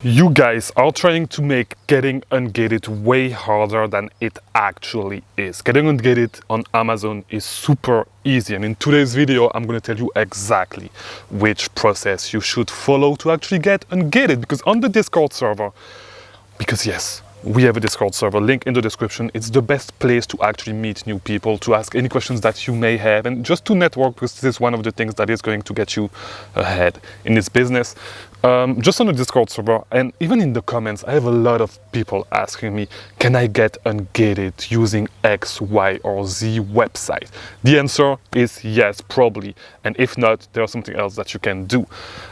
You guys are trying to make getting ungated way harder than it actually is. Getting ungated on Amazon is super easy, and in today's video I'm going to tell you exactly which process you should follow to actually get ungated. Because on the Discord server, because yes, we have a Discord server, link in the description. It's the best place to actually meet new people, to ask any questions that you may have, and just to network, because this is one of the things that is going to get you ahead in this business. Just on the Discord server, and even in the comments, I have a lot of people asking me, can I get ungated using X, Y, or Z website? The answer is yes, probably. And if not, there's something else that you can do.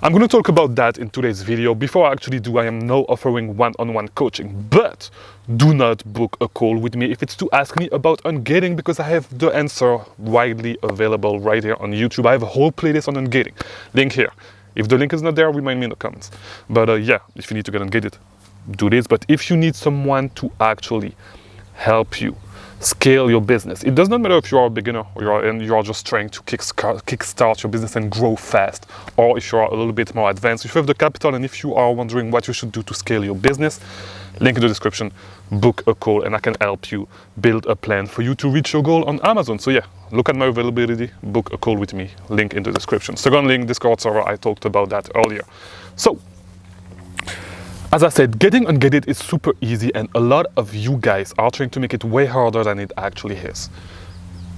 I'm going to talk about that in today's video. Before I actually do, I am now offering one-on-one coaching, but do not book a call with me if it's to ask me about ungating, because I have the answer widely available right here on YouTube. I have a whole playlist on ungating. Link here. If the link is not there, remind me in the comments. But yeah, if you need to get ungated, do this. But if you need someone to actually help you scale your business, it does not matter if you are a beginner or you are just trying to kickstart your business and grow fast, or if you are a little bit more advanced, if you have the capital and if you are wondering what you should do to scale your business, link in the description, book a call and I can help you build a plan for you to reach your goal on Amazon. So yeah, look at my availability, book a call with me, link in the description. Second link, Discord server, I talked about that earlier. So, as I said, getting ungated is super easy, and a lot of you guys are trying to make it way harder than it actually is.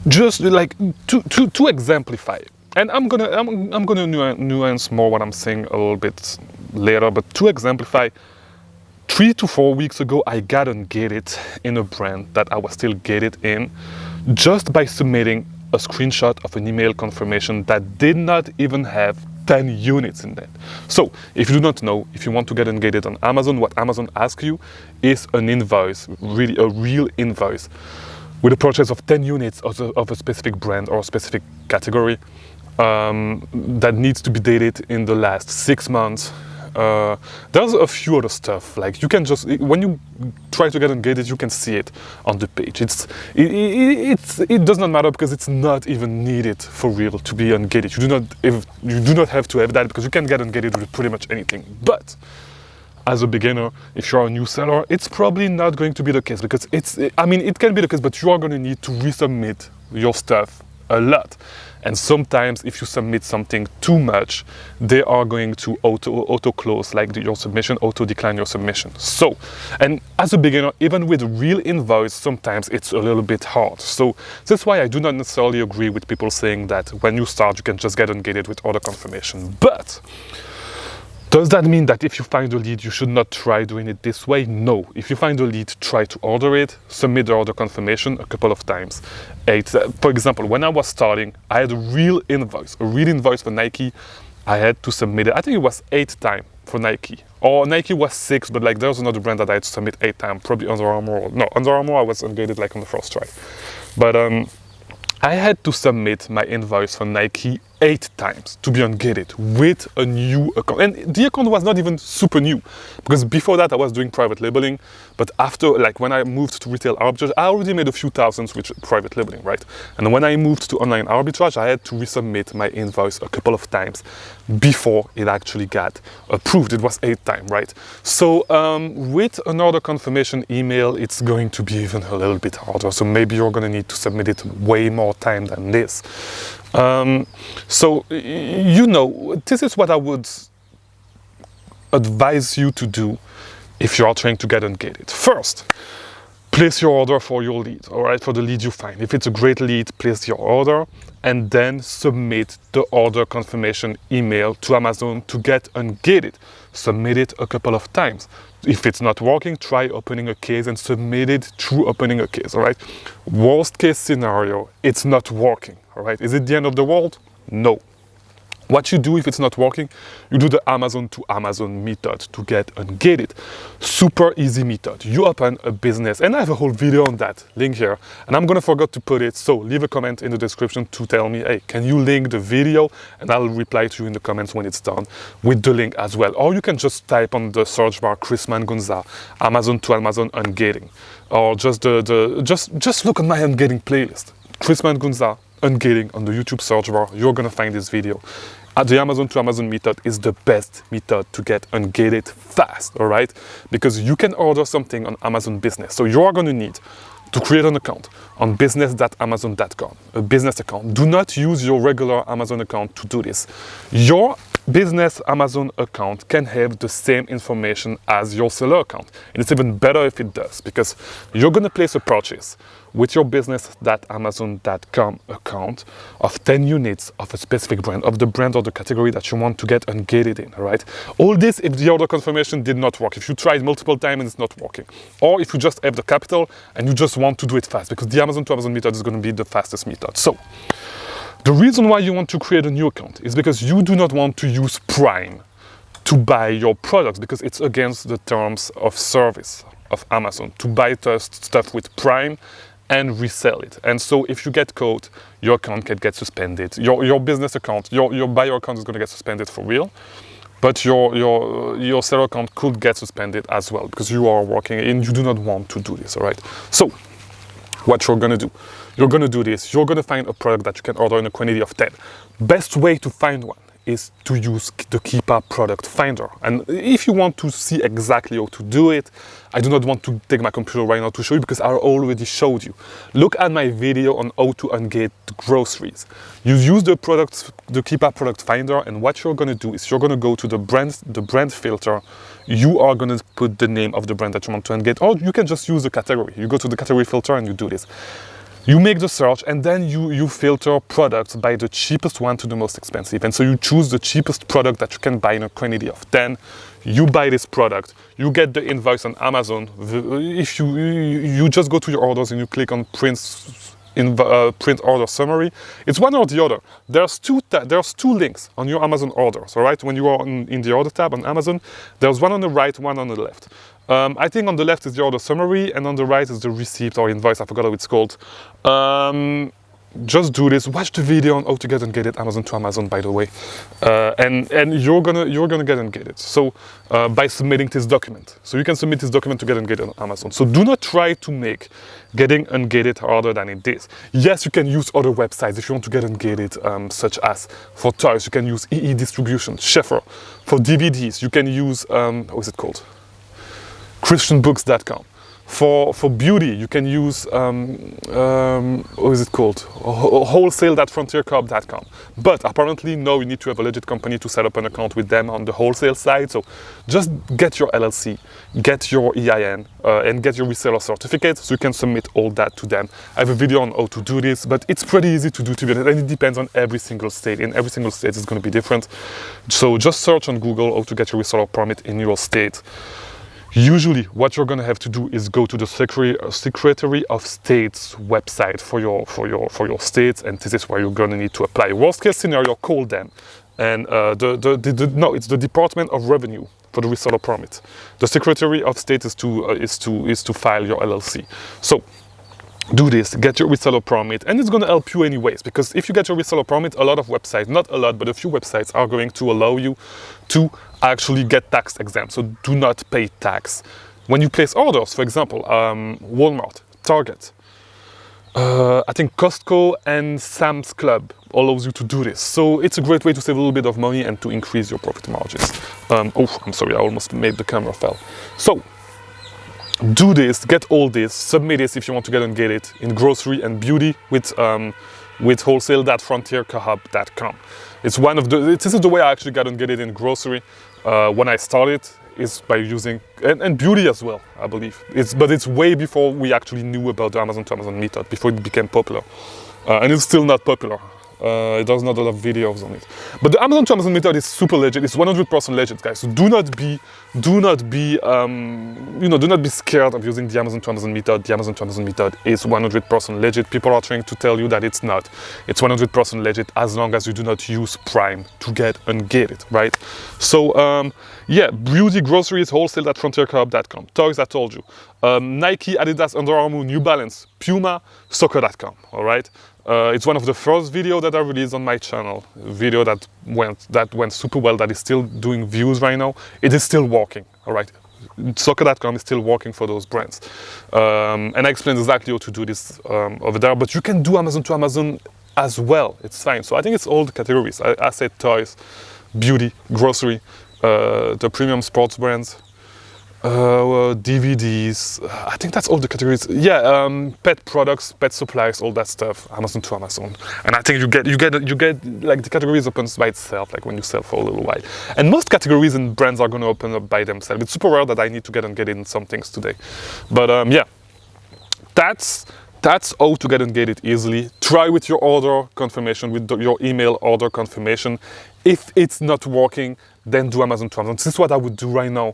Just like to exemplify, and I'm gonna nuance more what I'm saying a little bit later, but to exemplify, 3 to 4 weeks ago, I got ungated in a brand that I was still gated in, just by submitting a screenshot of an email confirmation that did not even have 10 units in that. So if you do not know, if you want to get ungated on Amazon, what Amazon asks you is an invoice, really a real invoice, with a purchase of 10 units of a specific brand or a specific category that needs to be dated in the last 6 months. There's a few other stuff, like you can just, when you try to get ungated, you can see it on the page. It does not matter, because it's not even needed for real to be ungated. You do not have to have that, because you can get ungated with pretty much anything. But as a beginner, if you're a new seller, it's probably not going to be the case, because it can be the case, but you are going to need to resubmit your stuff a lot. And sometimes if you submit something too much, they are going to auto close like your submission, auto decline your submission. So, and as a beginner, even with a real invoice, sometimes it's a little bit hard. So that's why I do not necessarily agree with people saying that when you start, you can just get ungated with order confirmation. But does that mean that if you find a lead, you should not try doing it this way? No. If you find a lead, try to order it, submit the order confirmation a couple of times. For example, when I was starting, I had a real invoice for Nike. I had to submit it. I think it was 8 times for Nike. Or Nike was 6, but like there's another brand that I had to submit 8 times, probably Under Armour. No, Under Armour I was ungated like on the first try. But I had to submit my invoice for Nike 8 times to be ungated with a new account. And the account was not even super new, because before that I was doing private labeling. But after, like when I moved to retail arbitrage, I already made a few thousands with private labeling, right? And when I moved to online arbitrage, I had to resubmit my invoice a couple of times before it actually got approved. It was 8 times, right? So with an order confirmation email, it's going to be even a little bit harder. So maybe you're going to need to submit it way more time than this. So, you know, this is what I would advise you to do if you are trying to get ungated. First, place your order for your lead, all right, for the lead you find. If it's a great lead, place your order and then submit the order confirmation email to Amazon to get ungated. Submit it a couple of times. If it's not working, try opening a case and submit it through opening a case, all right? Worst case scenario, it's not working, all right? Is it the end of the world? No. What you do if it's not working, you do the Amazon to Amazon method to get ungated. Super easy method. You open a business, and I have a whole video on that, link here, and I'm gonna forget to put it, so leave a comment in the description to tell me, hey, can you link the video? And I'll reply to you in the comments when it's done with the link as well. Or you can just type on the search bar Chris Mangunza, Amazon to Amazon ungating, or just just look at my ungating playlist, Chris Mangunza ungating on the YouTube search bar. You're gonna find this video. The Amazon to Amazon method is the best method to get ungated fast, all right? Because you can order something on Amazon Business. So you are going to need to create an account on business.amazon.com, a business account. Do not use your regular Amazon account to do this. Your business Amazon account can have the same information as your seller account. And it's even better if it does, because you're going to place a purchase with your business.amazon.com account of 10 units of a specific brand, of the brand or the category that you want to get ungated in, all right? All this if the order confirmation did not work, if you tried multiple times and it's not working, or if you just have the capital and you just want to do it fast, because the Amazon to Amazon method is going to be the fastest method. So the reason why you want to create a new account is because you do not want to use Prime to buy your products, because it's against the terms of service of Amazon to buy stuff with Prime and resell it. And so if you get caught, your account can get suspended. Your business account, your buyer account is going to get suspended for real, but your seller account could get suspended as well, because you are working and you do not want to do this, all right? So what you're going to do, you're going to do this. You're going to find a product that you can order in a quantity of 10. Best way to find one is to use the Keepa product finder. And if you want to see exactly how to do it, I do not want to take my computer right now to show you, because I already showed you. Look at my video on how to ungate groceries. You use the Keepa product finder, and what you're going to do is you're going to go to the brand filter. You are going to put the name of the brand that you want to ungate, or you can just use the category. You go to the category filter and you do this. You make the search, and then you filter products by the cheapest one to the most expensive. And so you choose the cheapest product that you can buy in a quantity of 10. You buy this product, you get the invoice on Amazon. If you just go to your orders and you click on print order summary, it's one or the other. There's two links on your Amazon orders, all right? When you are in the order tab on Amazon, there's one on the right, one on the left. I think on the left is the order summary, and on the right is the receipt or invoice. I forgot how it's called. Just do this. Watch the video on how to get ungated Amazon to Amazon, by the way, and you're gonna get ungated. So by submitting this document, so you can submit this document to get ungated on Amazon. So do not try to make getting ungated harder than it is. Yes, you can use other websites if you want to get ungated, such as for toys, you can use EE Distribution, Sheffer. For DVDs, you can use how is it called? christianbooks.com. For beauty, you can use what is it called? wholesale.frontiercorp.com. But apparently now you need to have a legit company to set up an account with them on the wholesale side. So just get your LLC, get your EIN, and get your reseller certificate, so you can submit all that to them. I have a video on how to do this, but it's pretty easy to do, to be honest, and it depends on every single state. In every single state it's going to be different. So just search on Google how to get your reseller permit in your state. Usually what you're going to have to do is go to the Secretary of State's website for your states, and this is where you're going to need to apply. Worst case scenario, call them, and no, it's the Department of Revenue for the reseller permit. The Secretary of State is to file your LLC. So do this, get your reseller permit, and it's going to help you anyways, because if you get your reseller permit, a lot of websites, not a lot, but a few websites are going to allow you to actually get tax exempt. So do not pay tax. When you place orders, for example, Walmart, Target, I think Costco and Sam's Club allows you to do this. So it's a great way to save a little bit of money and to increase your profit margins. Oh, I'm sorry, I almost made the camera fell. So do this, get all this, submit this if you want to get ungated in grocery and beauty with wholesale.frontiercorp.com. It's one of the, this is the way I actually got ungated in grocery when I started, is by using, and beauty as well, I believe. But it's way before we actually knew about the Amazon to Amazon method, before it became popular. And it's still not popular. There's not a lot of videos on it. But the Amazon to Amazon method is super legit. It's 100% legit, guys. So do not be scared of using the Amazon to Amazon method. The Amazon to Amazon method is 100% legit. People are trying to tell you that it's not. It's 100% legit as long as you do not use Prime to get ungated, right? So yeah, beauty, groceries, wholesale.frontiercorp.com. Toys, I told you. Nike, Adidas, Under Armour, New Balance, Puma, soccer.com, all right? It's one of the first videos that I released on my channel, a video that went super well, that is still doing views right now. It is still working, all right? Soccer.com is still working for those brands. And I explained exactly how to do this over there, but you can do Amazon to Amazon as well. It's fine. So I think it's all the categories. I said toys, beauty, grocery, the premium sports brands, DVDs. I think that's all the categories. Yeah, pet products, pet supplies, all that stuff. Amazon to Amazon, and I think you get like the categories opens by itself, like when you sell for a little while. And most categories and brands are going to open up by themselves. It's super rare that I need to get in some things today, but yeah, that's how to get Ungated easily. Try with your order confirmation, with your email order confirmation. If it's not working, then do Amazon to Amazon. This is what I would do right now.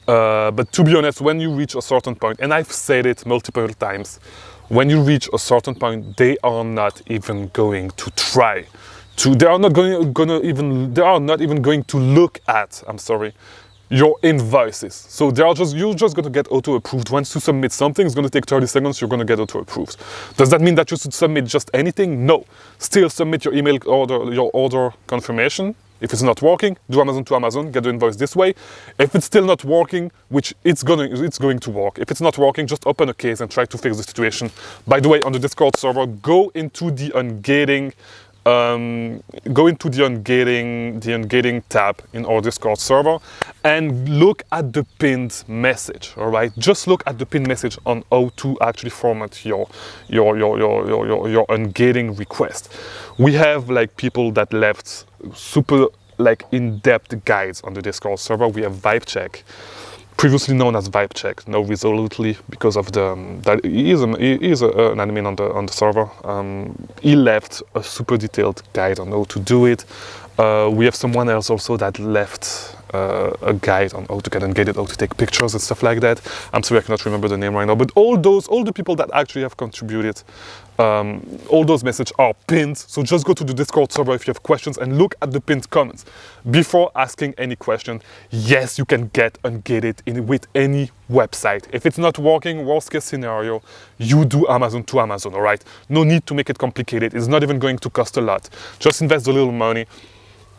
But to be honest, when you reach a certain point, and I've said it multiple times, when you reach a certain point, they are not even going to try to. They are not even going to look at. I'm sorry. Your invoices. So you're just going to get auto-approved. Once you submit something, it's going to take 30 seconds, you're going to get auto-approved. Does that mean that you should submit just anything? No. Still submit your email order, your order confirmation. If it's not working, do Amazon to Amazon, get the invoice this way. If it's still not working, which it's going to work. If it's not working, just open a case and try to fix the situation. By the way, on the Discord server, go into the Ungating tab in our Discord server and look at the pinned message. All right, just look at the pinned message on how to actually format your Ungating request. We have like people that left super like in-depth guides on the Discord server. We have Vibe Check, previously known as Vibe Check, now Resolutely, because of that he is an admin on the server. He left a super detailed guide on how to do it. We have someone else also that left a guide on how to get Ungated, how to take pictures and stuff like that. I'm sorry, I cannot remember the name right now, but all the people that actually have contributed, all those messages are pinned. So just go to the Discord server if you have questions and look at the pinned comments before asking any question. Yes, you can get Ungated with any website. If it's not working, worst case scenario, you do Amazon to Amazon, all right? No need to make it complicated. It's not even going to cost a lot. Just invest a little money.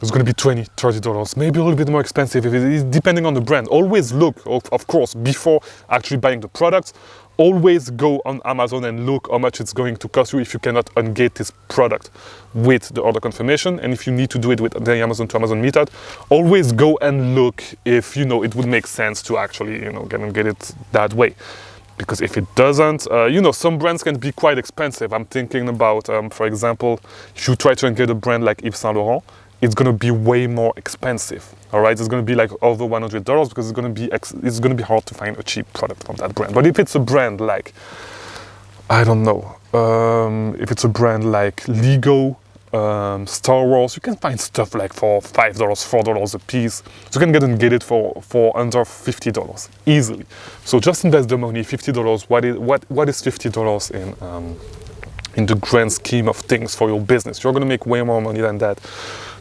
It's going to be $20, $30, maybe a little bit more expensive, if it is, depending on the brand. Always look, of course, before actually buying the products, always go on Amazon and look how much it's going to cost you if you cannot ungate this product with the order confirmation. And if you need to do it with the Amazon to Amazon method, always go and look if, it would make sense to actually, get Ungated that way. Because if it doesn't, some brands can be quite expensive. I'm thinking about, for example, if you try to ungate a brand like Yves Saint Laurent, it's going to be way more expensive. All right, it's going to be like over $100 because it's going to be hard to find a cheap product from that brand. But if it's a brand like, I don't know, if it's a brand like Lego, Star Wars, you can find stuff like for $5, $4 a piece. So you can get Ungated for under $50 easily. So just invest the money. $50. What is $50 in the grand scheme of things for your business? You're going to make way more money than that.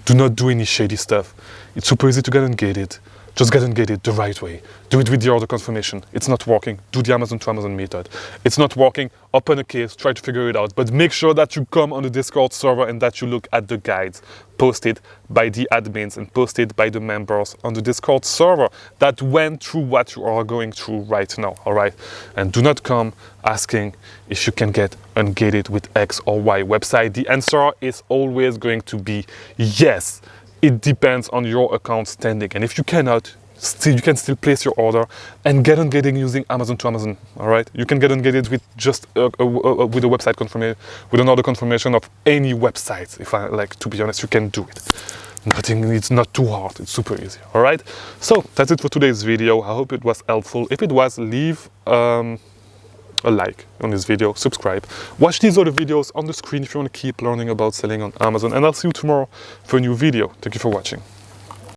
Do not do any shady stuff. It's super easy to get Ungated. Just get Ungated the right way. Do it with the order confirmation. It's not working, do the Amazon to Amazon method. It's not working, open a case, try to figure it out. But make sure that you come on the Discord server and that you look at the guides posted by the admins and posted by the members on the Discord server that went through what you are going through right now, all right? And do not come asking if you can get Ungated with X or Y website. The answer is always going to be yes. It depends on your account standing, and if you cannot, you can still place your order and get Ungated using Amazon to Amazon. All right, you can get Ungated with just with a website confirmation, with an order confirmation of any website. If I like, to be honest, you can do it. It's not too hard. It's super easy. All right. So that's it for today's video. I hope it was helpful. If it was, leave a like on this video, subscribe, watch these other videos on the screen if you want to keep learning about selling on Amazon, and I'll see you tomorrow for a new video. Thank you for watching.